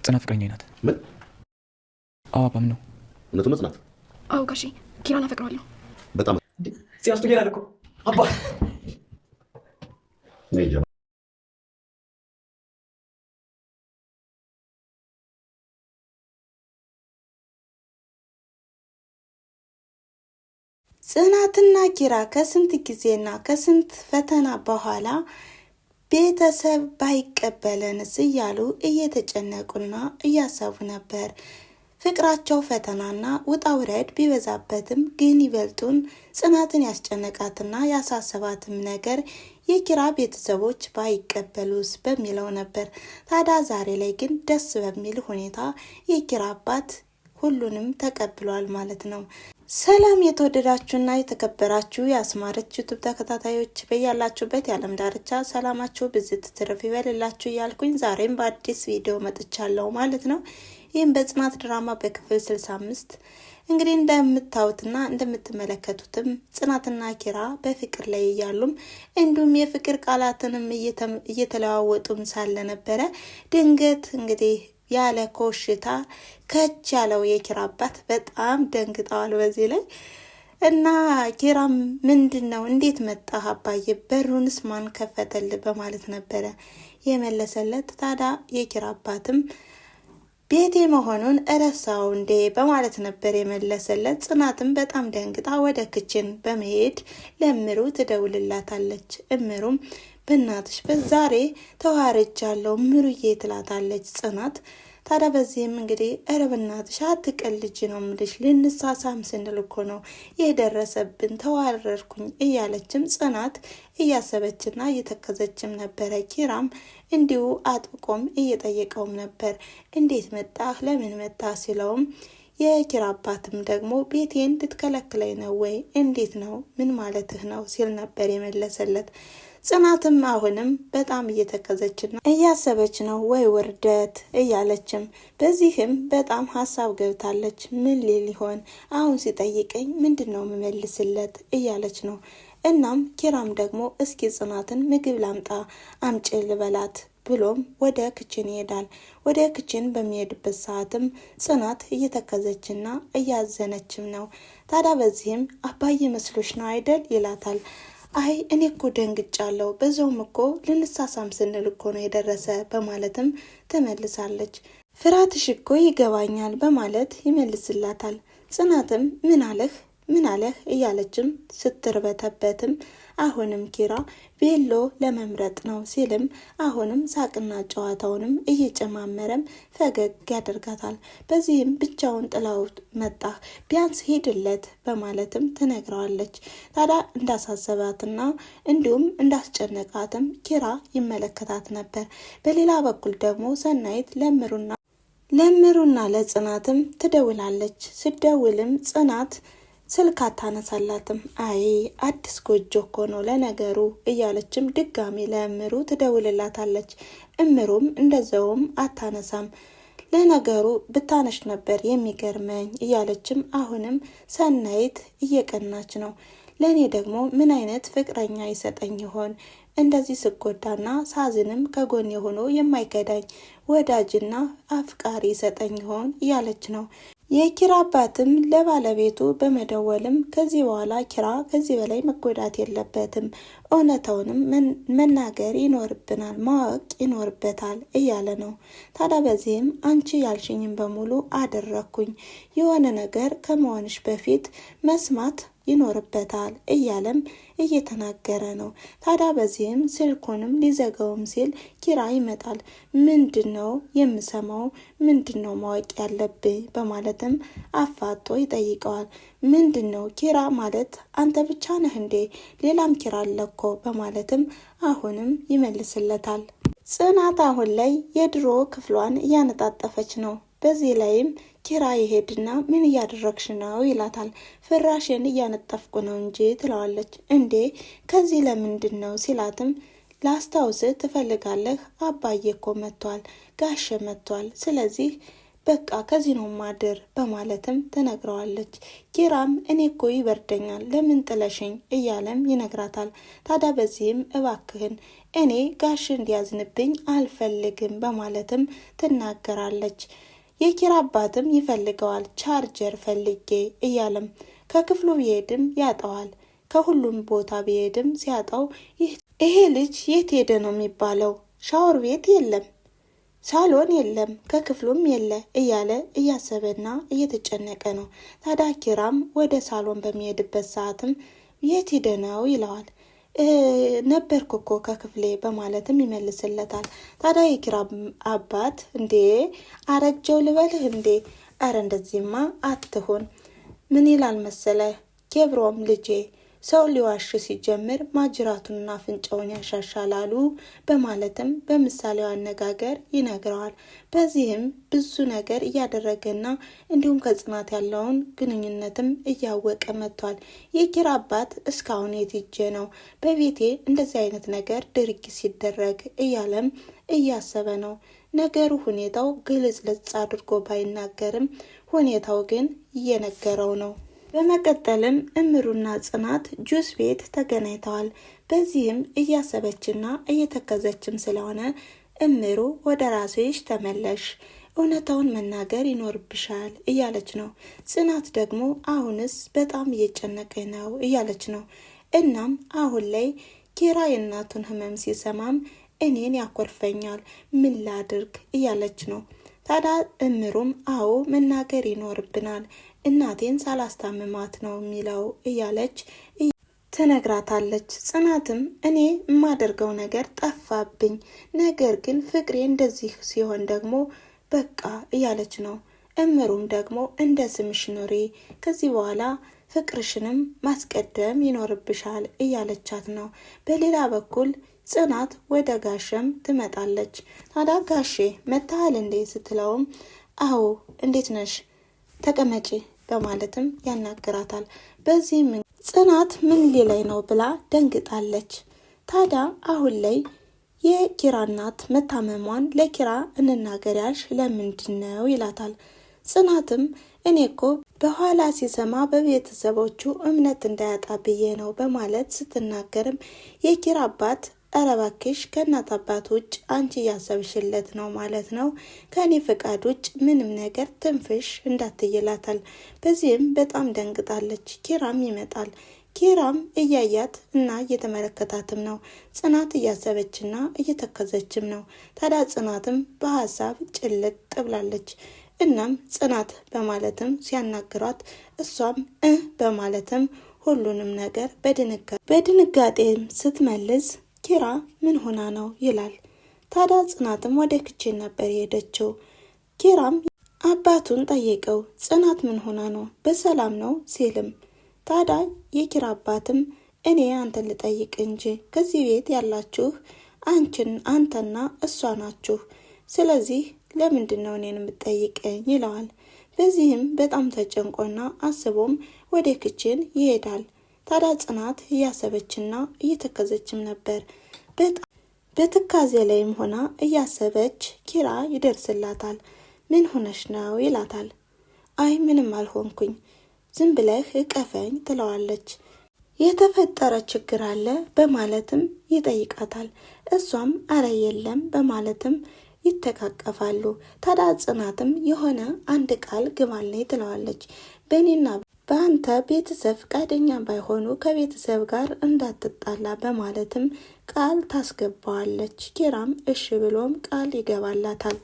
ጽናት ፍቅረኛዬ ናት። ምን? አዎ አባም ነው። እውነቱን ነው ጽናት? አዎ ጋሼ ኪራን አፈቅረዋለሁ። በጣም ሲያስቱ ይላል እኮ አባ ነይ ጽናትና ኪራ ከስንት ጊዜና ከስንት ፈተና በኋላ ቤተሰብ ባይቀበለንስ እያሉ እየተጨነቁና እያሰቡ ነበር። ፍቅራቸው ፈተናና ውጣ ውረድ ቢበዛበትም ግን ይበልጡን ጽናትን ያስጨነቃትና ያሳሰባትም ነገር የኪራ ቤተሰቦች ባይቀበሉስ በሚለው ነበር። ታዲያ ዛሬ ላይ ግን ደስ በሚል ሁኔታ የኪራ አባት ሁሉንም ተቀብሏል ማለት ነው። ሰላም የተወደዳችሁና የተከበራችሁ የአስማረች ዩቱብ ተከታታዮች በያላችሁበት የዓለም ዳርቻ ሰላማችሁ ብዝት ትርፍ ይበልላችሁ እያልኩኝ ዛሬም በአዲስ ቪዲዮ መጥቻለሁ ማለት ነው። ይህም በጽናት ድራማ በክፍል 65 እንግዲህ እንደምታዩትና እንደምትመለከቱትም ጽናትና ኪራ በፍቅር ላይ እያሉም እንዲሁም የፍቅር ቃላትንም እየተለዋወጡም ሳለ ነበረ ድንገት እንግዲህ ያለ ኮሽታ ከች ያለው የኪራ አባት በጣም ደንግጠዋል በዚህ ላይ እና ኪራም ምንድነው እንዴት መጣህ አባዬ በሩንስ ማን ከፈተል በማለት ነበረ የመለሰለት። ታዲያ የኪራ አባትም ቤቴ መሆኑን እረሳው እንዴ በማለት ነበር የመለሰለት። ጽናትም በጣም ደንግጣ ወደ ክችን በመሄድ ለምሩ ትደውልላታለች። እምሩም በእናትሽ በዛሬ ተዋርጃለሁ ምሩዬ ትላታለች ጽናት። ታዲያ በዚህም እንግዲህ እረ በእናትሽ አትቀልጂ ነው ምልሽ ልንሳሳም ስንል እኮ ነው የደረሰብን ተዋረርኩኝ እያለችም ጽናት እያሰበችና እየተከዘችም ነበረ። ኪራም እንዲሁ አጥብቆም እየጠየቀውም ነበር እንዴት መጣህ ለምን መጣህ ሲለውም የኪራ አባትም ደግሞ ቤቴን ልትከለክለኝ ነው ወይ እንዴት ነው ምን ማለትህ ነው ሲል ነበር የመለሰለት። ጽናትም አሁንም በጣም እየተከዘችና እያሰበች ነው ወይ ውርደት እያለችም በዚህም በጣም ሀሳብ ገብታለች። ምን ሊል ይሆን አሁን ሲጠይቀኝ ምንድነው የምመልስለት እያለች ነው። እናም ኪራም ደግሞ እስኪ ጽናትን ምግብ ላምጣ አምጪ ልበላት ብሎም ወደ ክችን ይሄዳል። ወደ ክችን በሚሄድበት ሰዓትም ጽናት እየተከዘችና እያዘነችም ነው። ታዲያ በዚህም አባዬ መስሎሽ ነው አይደል ይላታል። አይ እኔ እኮ ደንግጫለሁ በዛውም እኮ ልንሳሳም ስንል እኮ ነው የደረሰ በማለትም ትመልሳለች። ፍርሃትሽ እኮ ይገባኛል በማለት ይመልስላታል። ጽናትም ምን አለህ እያለችም ስትርበተበትም አሁንም ኪራ ቤሎ ለመምረጥ ነው ሲልም አሁንም ሳቅና ጨዋታውንም እየጨማመረም ፈገግ ያደርጋታል። በዚህም ብቻውን ጥላው መጣ ቢያንስ ሄድለት በማለትም ትነግረዋለች። ታዲያ እንዳሳሰባትና እንዲሁም እንዳስጨነቃትም ኪራ ይመለከታት ነበር። በሌላ በኩል ደግሞ ሰናይት ለምሩና ለጽናትም ትደውላለች። ስደውልም ጽናት ስልክ አታነሳላትም። አይ አዲስ ጎጆ እኮ ነው ለነገሩ እያለችም ድጋሚ ለእምሩ ትደውልላታለች። እምሩም እንደዛውም አታነሳም። ለነገሩ ብታነሽ ነበር የሚገርመኝ እያለችም አሁንም ሰናይት እየቀናች ነው። ለእኔ ደግሞ ምን አይነት ፍቅረኛ ይሰጠኝ ይሆን እንደዚህ ስጎዳና ሳዝንም ከጎን የሆኖ የማይከዳኝ ወዳጅና አፍቃሪ ይሰጠኝ ይሆን እያለች ነው። የኪራ አባትም ለባለቤቱ በመደወልም ከዚህ በኋላ ኪራ ከዚህ በላይ መጎዳት የለበትም እውነታውንም መናገር ይኖርብናል ማወቅ ይኖርበታል እያለ ነው። ታዲያ በዚህም አንቺ ያልሽኝም በሙሉ አደረኩኝ የሆነ ነገር ከመሆንሽ በፊት መስማት ይኖርበታል እያለም እየተናገረ ነው። ታዲያ በዚህም ስልኩንም ሊዘጋውም ሲል ኪራ ይመጣል። ምንድነው የምሰማው ምንድነው ማወቅ ያለብኝ በማለትም አፋጦ ይጠይቀዋል። ምንድነው ኪራ ማለት አንተ ብቻ ነህ እንዴ ሌላም ኪራ አለኮ በማለትም አሁንም ይመልስለታል። ጽናት አሁን ላይ የድሮ ክፍሏን እያነጣጠፈች ነው። በዚህ ላይም ኪራ ይሄድና ምን እያደረግሽ ነው ይላታል። ፍራሽን እያነጠፍኩ ነው እንጂ ትለዋለች። እንዴ ከዚህ ለምንድን ነው ሲላትም ላስታውስ ትፈልጋለህ አባዬ እኮ መጥቷል ጋሽ መጥቷል ስለዚህ በቃ ከዚህ ነው ማድር በማለትም ትነግረዋለች። ኪራም እኔ እኮ ይበርደኛል ለምን ጥለሽኝ እያለም ይነግራታል። ታዲያ በዚህም እባክህን እኔ ጋሽ እንዲያዝንብኝ አልፈልግም በማለትም ትናገራለች። የኪራ አባትም ይፈልገዋል ቻርጀር ፈልጌ እያለም ከክፍሉ ቢሄድም ያጣዋል። ከሁሉም ቦታ ቢሄድም ሲያጣው ይሄ ልጅ የት ሄደ ነው የሚባለው? ሻወር ቤት የለም፣ ሳሎን የለም፣ ከክፍሉም የለ እያለ እያሰበና እየተጨነቀ ነው። ታዲያ ኪራም ወደ ሳሎን በሚሄድበት ሰዓትም የት ሄደ ነው ይለዋል። ነበርኩ እኮ ከክፍሌ በማለትም ይመልስለታል። ታዲያ የኪራ አባት እንዴ አረጀው ልበልህ እንዴ? አረ እንደዚህማ አትሁን። ምን ይላል መሰለ ኬብሮም ልጄ ሰው ሊዋሽ ሲጀምር ማጅራቱንና አፍንጫውን ያሻሻላሉ በማለትም በምሳሌው አነጋገር ይነግረዋል። በዚህም ብዙ ነገር እያደረገና እንዲሁም ከጽናት ያለውን ግንኙነትም እያወቀ መጥቷል። የኪራ አባት እስካሁን የት ሄጄ ነው በቤቴ እንደዚህ አይነት ነገር ድርጊት ሲደረግ እያለም እያሰበ ነው። ነገሩ ሁኔታው ግልጽልጽ አድርጎ ባይናገርም ሁኔታው ግን እየነገረው ነው። በመቀጠልም እምሩና ጽናት ጁስ ቤት ተገናኝተዋል። በዚህም እያሰበችና እየተከዘችም ስለሆነ እምሩ ወደ ራስሽ ተመለሽ፣ እውነታውን መናገር ይኖርብሻል እያለች ነው። ጽናት ደግሞ አሁንስ በጣም እየጨነቀኝ ነው እያለች ነው። እናም አሁን ላይ ኪራ የእናቱን ህመም ሲሰማም እኔን ያኮርፈኛል ምን ላድርግ እያለች ነው። ታዲያ እምሩም አዎ መናገር ይኖርብናል እናቴን ሳላስታምማት ነው የሚለው እያለች ትነግራታለች። ጽናትም እኔ የማደርገው ነገር ጠፋብኝ፣ ነገር ግን ፍቅሬ እንደዚህ ሲሆን ደግሞ በቃ እያለች ነው። እምሩም ደግሞ እንደ ስምሽ ኑሪ፣ ከዚህ በኋላ ፍቅርሽንም ማስቀደም ይኖርብሻል እያለቻት ነው። በሌላ በኩል ጽናት ወደ ጋሸም ትመጣለች። ታዲያ ጋሼ መታሃል እንዴ ስትለውም አዎ እንዴት ነሽ ተቀመጪ በማለትም ያናግራታል። በዚህም ጽናት ምን ሊላይ ነው ብላ ደንግጣለች። ታዲያ አሁን ላይ የኪራ እናት መታመሟን ለኪራ እንናገር ያልሽ ለምንድን ነው ይላታል። ጽናትም እኔ እኮ በኋላ ሲሰማ በቤተሰቦቹ እምነት እንዳያጣ ብዬ ነው በማለት ስትናገርም የኪራ አባት ኧረ እባክሽ ከእናት አባት ውጭ አንቺ እያሰብሽለት ነው ማለት ነው፣ ከእኔ ፍቃድ ውጭ ምንም ነገር ትንፍሽ እንዳትይላታል። በዚህም በጣም ደንግጣለች። ኪራም ይመጣል። ኪራም እያያት እና እየተመለከታትም ነው። ጽናት እያሰበችና እየተከዘችም ነው። ታዲያ ጽናትም በሀሳብ ጭልጥ ብላለች። እናም ጽናት በማለትም ሲያናግሯት እሷም በማለትም ሁሉንም ነገር በድንጋጤም ስትመልስ ኪራ ምን ሆና ነው ይላል። ታዲያ ጽናትም ወደ ክችን ነበር የሄደችው። ኪራም አባቱን ጠየቀው። ጽናት ምን ሆና ነው በሰላም ነው ሲልም ታዲያ የኪራ አባትም እኔ አንተን ልጠይቅ እንጂ ከዚህ ቤት ያላችሁ አንተና እሷ ናችሁ፣ ስለዚህ ለምንድን ነው እኔን የምትጠይቀኝ ይለዋል። በዚህም በጣም ተጨንቆና አስቦም ወደ ክችን ይሄዳል። ታዲያ ጽናት እያሰበችና እየተከዘችም ነበር። በጣም በትካዜ ላይም ሆና እያሰበች ኪራ ይደርስላታል። ምን ሆነሽ ነው ይላታል። አይ ምንም አልሆንኩኝ፣ ዝም ብለህ እቀፈኝ ትለዋለች። የተፈጠረ ችግር አለ በማለትም ይጠይቃታል። እሷም አረ የለም በማለትም ይተቃቀፋሉ። ታዲያ ጽናትም የሆነ አንድ ቃል ግባልኝ ትለዋለች። በእኔና በአንተ ቤተሰብ ፈቃደኛ ባይሆኑ ከቤተሰብ ጋር እንዳትጣላ በማለትም ቃል ታስገባዋለች። ኪራም እሺ ብሎም ቃል ይገባላታል።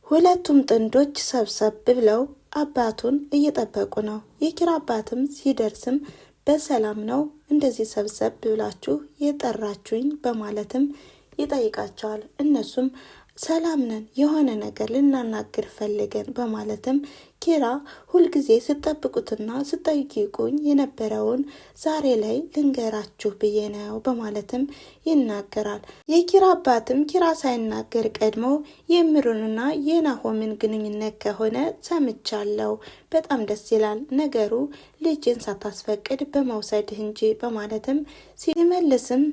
ሁለቱም ጥንዶች ሰብሰብ ብለው አባቱን እየጠበቁ ነው። የኪራ አባትም ሲደርስም በሰላም ነው እንደዚህ ሰብሰብ ብላችሁ የጠራችሁኝ በማለትም ይጠይቃቸዋል። እነሱም ሰላም ነን፣ የሆነ ነገር ልናናግር ፈልገን በማለትም ኪራ ሁልጊዜ ስጠብቁትና ስጠይቁኝ የነበረውን ዛሬ ላይ ልንገራችሁ ብዬ ነው በማለትም ይናገራል። የኪራ አባትም ኪራ ሳይናገር ቀድሞ የምሩንና የናሆምን ግንኙነት ከሆነ ሰምቻለሁ፣ በጣም ደስ ይላል፣ ነገሩ ልጅን ሳታስፈቅድ በመውሰድህ እንጂ በማለትም ሲመልስም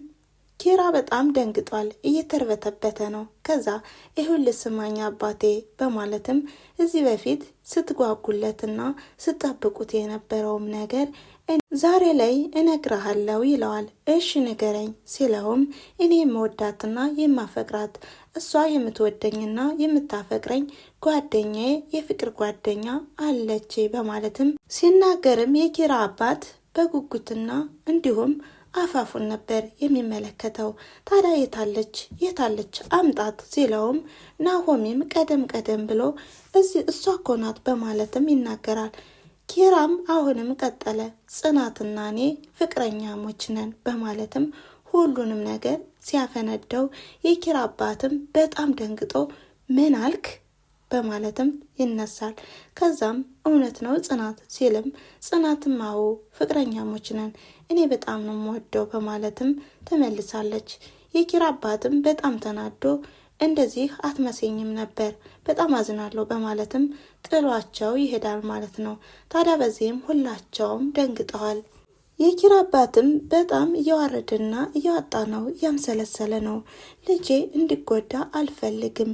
ኪራ በጣም ደንግጧል፣ እየተርበተበተ ነው። ከዛ ይሁን ልስማኝ አባቴ በማለትም እዚህ በፊት ስትጓጉለትና ስጠብቁት የነበረውም ነገር ዛሬ ላይ እነግርሃለሁ ይለዋል። እሺ ንገረኝ ሲለውም እኔ የምወዳትና የማፈቅራት እሷ የምትወደኝና የምታፈቅረኝ ጓደኛዬ የፍቅር ጓደኛ አለች በማለትም ሲናገርም የኪራ አባት በጉጉትና እንዲሁም አፋፉን ነበር የሚመለከተው። ታዲያ የታለች አምጣት ሲለውም ናሆሚም ቀደም ብሎ እሷ እኮ ናት በማለትም ይናገራል። ኪራም አሁንም ቀጠለ። ጽናትና እኔ ፍቅረኛሞች ነን በማለትም ሁሉንም ነገር ሲያፈነደው የኪራ አባትም በጣም ደንግጦ ምን አልክ በማለትም ይነሳል። ከዛም እውነት ነው ጽናት ሲልም ጽናትም አዎ ፍቅረኛሞች ነን፣ እኔ በጣም ነው የምወደው በማለትም ተመልሳለች። የኪራ አባትም በጣም ተናዶ እንደዚህ አትመሰኝም ነበር፣ በጣም አዝናለሁ በማለትም ጥሏቸው ይሄዳል ማለት ነው። ታዲያ በዚህም ሁላቸውም ደንግጠዋል። የኪራ አባትም በጣም እየዋረደና እያወጣ ነው፣ እያምሰለሰለ ነው። ልጄ እንዲጎዳ አልፈልግም።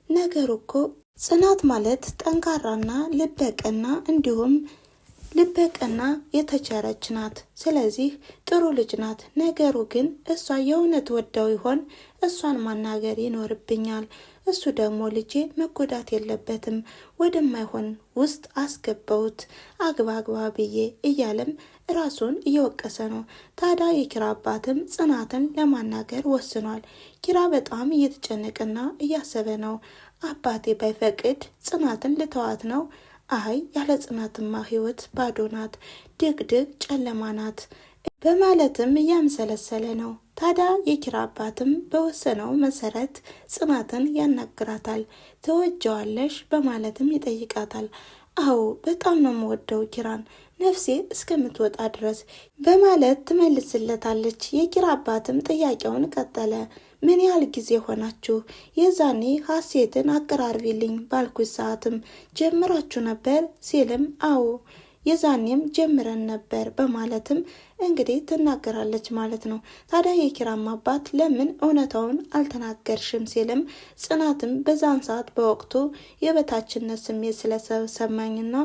ነገሩ እኮ ጽናት ማለት ጠንካራና ልበቀና እንዲሁም ልበቀና የተቸረች ናት። ስለዚህ ጥሩ ልጅ ናት። ነገሩ ግን እሷ የእውነት ወደው ይሆን? እሷን ማናገር ይኖርብኛል። እሱ ደግሞ ልጄ መጎዳት የለበትም፣ ወደማይሆን ውስጥ አስገባውት አግባ ብዬ እያለም ራሱን እየወቀሰ ነው። ታዲያ የኪራ አባትም ጽናትን ለማናገር ወስኗል። ኪራ በጣም እየተጨነቀና እያሰበ ነው። አባቴ ባይፈቅድ ጽናትን ልተዋት ነው? አይ ያለ ጽናትማ ህይወት ባዶ ናት፣ ድቅድቅ ጨለማ ናት በማለትም እያምሰለሰለ ነው። ታዲያ የኪራ አባትም በወሰነው መሰረት ጽናትን ያናግራታል። ትወጀዋለሽ በማለትም ይጠይቃታል። አዎ በጣም ነው የምወደው ኪራን ነፍሴ እስከምትወጣ ድረስ በማለት ትመልስለታለች። የኪራ አባትም ጥያቄውን ቀጠለ። ምን ያህል ጊዜ ሆናችሁ? የዛኔ ሀሴትን አቀራርቢልኝ ባልኩት ሰዓትም ጀምራችሁ ነበር ሲልም አዎ የዛኔም ጀምረን ነበር በማለትም እንግዲህ ትናገራለች ማለት ነው። ታዲያ የኪራም አባት ለምን እውነታውን አልተናገርሽም ሲልም ጽናትም በዛን ሰዓት በወቅቱ የበታችነት ስሜት ስለሰማኝና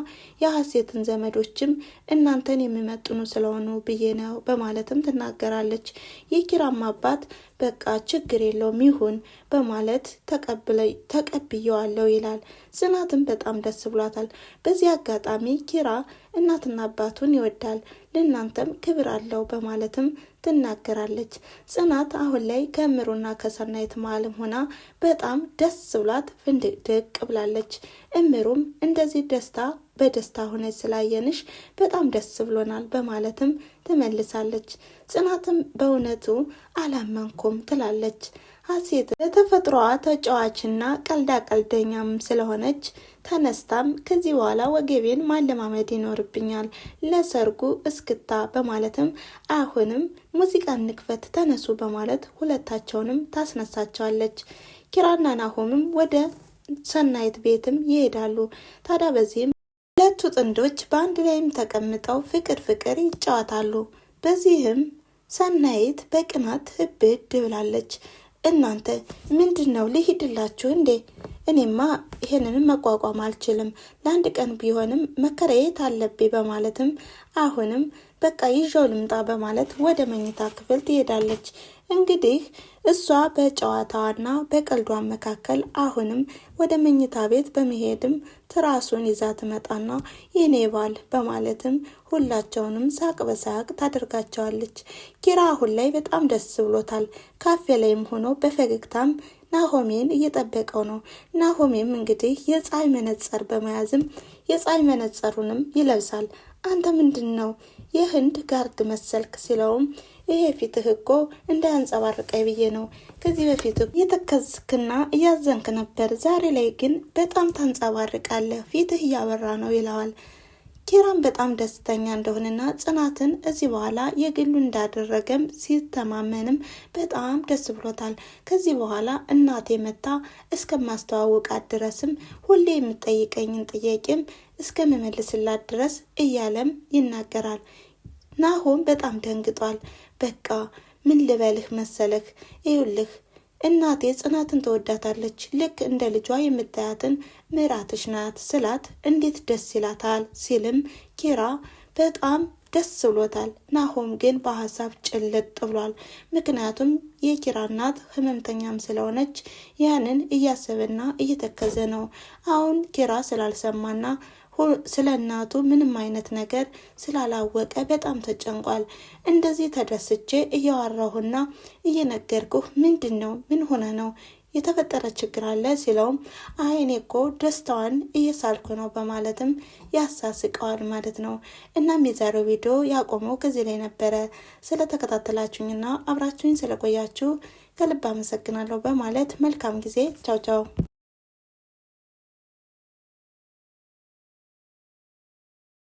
የሀሴትን ዘመዶችም እናንተን የሚመጥኑ ስለሆኑ ብዬ ነው በማለትም ትናገራለች። የኪራም አባት በቃ ችግር የለውም ይሁን በማለት ተቀብየዋለሁ ይላል። ጽናትም በጣም ደስ ብሏታል። በዚህ አጋጣሚ ኪራ እናትና አባቱን ይወዳል፣ ለእናንተም ክብር አለው በማለትም ትናገራለች። ጽናት አሁን ላይ ከእምሩና ከሰናይት መሀልም ሆና በጣም ደስ ብሏት ፍንድቅድቅ ብላለች። እምሩም እንደዚህ በደስታ ሆነች ስላየንሽ በጣም ደስ ብሎናል በማለትም ትመልሳለች። ጽናትም በእውነቱ አላመንኩም ትላለች። ሀሴት ለተፈጥሮዋ ተጫዋችና ቀልዳ ቀልደኛም ስለሆነች ተነስታም ከዚህ በኋላ ወገቤን ማለማመድ ይኖርብኛል ለሰርጉ እስክታ በማለትም አሁንም ሙዚቃ እንክፈት ተነሱ በማለት ሁለታቸውንም ታስነሳቸዋለች። ኪራና ናሆምም ወደ ሰናይት ቤትም ይሄዳሉ። ታዲያ በዚህም ሁለቱ ጥንዶች በአንድ ላይም ተቀምጠው ፍቅር ይጫወታሉ። በዚህም ሰናይት በቅናት እብድ ብላለች። እናንተ ምንድን ነው ልሂድላችሁ እንዴ? እኔማ ይሄንንም መቋቋም አልችልም፣ ለአንድ ቀን ቢሆንም መከራየት አለብኝ በማለትም አሁንም በቃ ይዤው ልምጣ በማለት ወደ መኝታ ክፍል ትሄዳለች። እንግዲህ እሷ በጨዋታዋና በቀልዷ መካከል አሁንም ወደ መኝታ ቤት በመሄድም ትራሱን ይዛ ትመጣና የኔ ባል በማለትም ሁላቸውንም ሳቅ በሳቅ ታደርጋቸዋለች። ኪራ አሁን ላይ በጣም ደስ ብሎታል። ካፌ ላይም ሆኖ በፈገግታም ናሆሜን እየጠበቀው ነው። ናሆሜም እንግዲህ የፀሐይ መነጽር በመያዝም የፀሐይ መነጽሩንም ይለብሳል። አንተ ምንድን ነው የህንድ ጋርድ መሰልክ ሲለውም ይሄ ፊትህ እኮ እንዳያንጸባርቀኝ ብዬ ነው። ከዚህ በፊት እየተከዝክና እያዘንክ ነበር፣ ዛሬ ላይ ግን በጣም ታንጸባርቃለህ፣ ፊትህ እያበራ ነው ይለዋል። ኪራም በጣም ደስተኛ እንደሆነና ጽናትን እዚህ በኋላ የግሉ እንዳደረገም ሲተማመንም በጣም ደስ ብሎታል። ከዚህ በኋላ እናቴ መታ እስከማስተዋወቃት ድረስም ሁሌ የምጠይቀኝን ጥያቄም እስከምመልስላት ድረስ እያለም ይናገራል። ናሆም በጣም ደንግጧል። በቃ ምን ልበልህ መሰለህ? ይኸውልህ እናቴ ጽናትን ትወዳታለች። ልክ እንደ ልጇ የምታያትን ምራትሽ ናት ስላት እንዴት ደስ ይላታል ሲልም ኪራ በጣም ደስ ብሎታል። ናሆም ግን በሀሳብ ጭልጥ ብሏል። ምክንያቱም የኪራ እናት ህመምተኛም ስለሆነች ያንን እያሰበና እየተከዘ ነው። አሁን ኪራ ስላልሰማና ስለ እናቱ ምንም አይነት ነገር ስላላወቀ በጣም ተጨንቋል። እንደዚህ ተደስቼ እያወራሁና እየነገርኩህ ምንድነው? ምን ሆነ ነው? የተፈጠረ ችግር አለ ሲለውም አይ እኔ እኮ ደስታዋን እየሳልኩ ነው በማለትም ያሳስቀዋል ማለት ነው። እናም የዛሬው ቪዲዮ ያቆመው ከዚህ ላይ ነበረ። ስለተከታተላችሁኝና አብራችሁኝ ስለቆያችሁ ከልብ አመሰግናለሁ በማለት መልካም ጊዜ። ቻው ቻው።